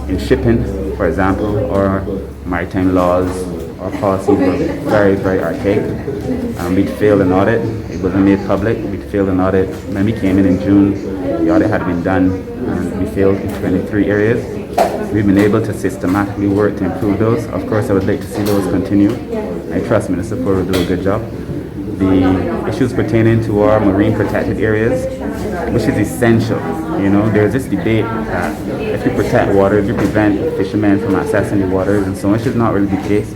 in shipping, for example, or maritime laws or policies were very, very archaic. We'd failed an audit. It wasn't made public. We'd failed an audit. When we came in June, the audit had been done, and we failed in 23 areas. We've been able to systematically work to improve those. Of course, I would like to see those continue. I trust Minister Forde will do a good job. The issues pertaining to our marine protected areas, which is essential. You know, there's this debate that if you protect water, if you prevent fishermen from accessing the waters and so on, which is not really the case.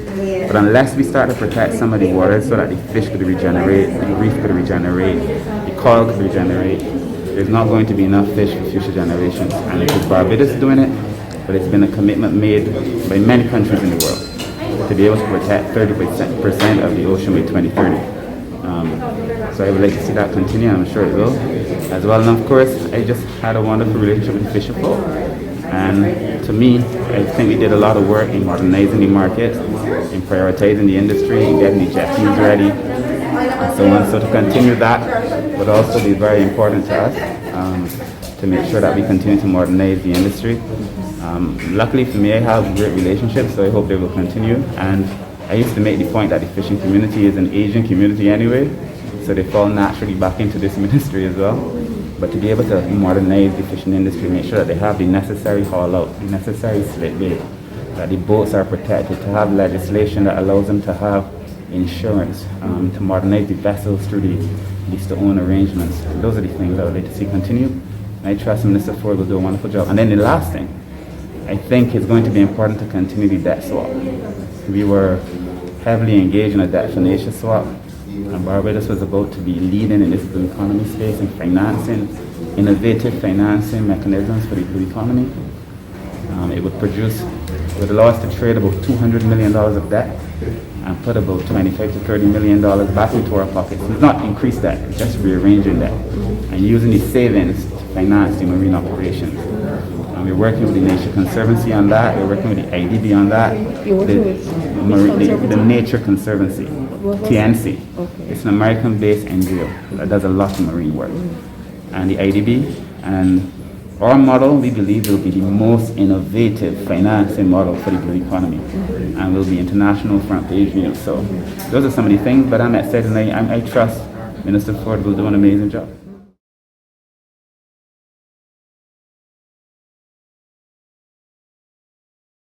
But unless we start to protect some of the waters so that the fish could regenerate, the reef could regenerate, the coral could regenerate, there's not going to be enough fish for future generations. And it is Barbados doing it, but it's been a commitment made by many countries in the world to be able to protect 30% of the ocean by 2030. So I would like to see that continue, I'm sure it will, as well. And of course, I just had a wonderful relationship with the fishing folk. And to me, I think we did a lot of work in modernizing the market, in prioritizing the industry, in getting the jetties ready, and so on. So to continue that would also be very important to us, to make sure that we continue to modernize the industry. Luckily for me, I have great relationships, so I hope they will continue. And I used to make the point that the fishing community is an Asian community anyway, so they fall naturally back into this ministry as well. But to be able to modernize the fishing industry, make sure that they have the necessary haul out, the necessary slip bait, that the boats are protected, to have legislation that allows them to have insurance, to modernize the vessels through the lease-to-own arrangements. Those are the things I would like to see continue. And I trust Minister Forde will do a wonderful job. And then the last thing, I think it's going to be important to continue the debt swap. We were heavily engaged in a debt financial swap, and Barbados was about to be leading in this blue economy space in financing, innovative financing mechanisms for the blue economy. It would allow us to trade about $200 million of debt and put about $25 to $30 million back into our pockets. It's not increase that, just rearranging that and using the savings to finance the marine operations. We're working with the Nature Conservancy on that. We're working with the IDB on that. The Nature Conservancy, TNC. Okay. It's an American-based NGO that does a lot of marine work. And the IDB, and our model, we believe, will be the most innovative financing model for the blue economy, and will be international front page news. So those are some of the things, but I'm excited, and I trust Minister Forde will do an amazing job.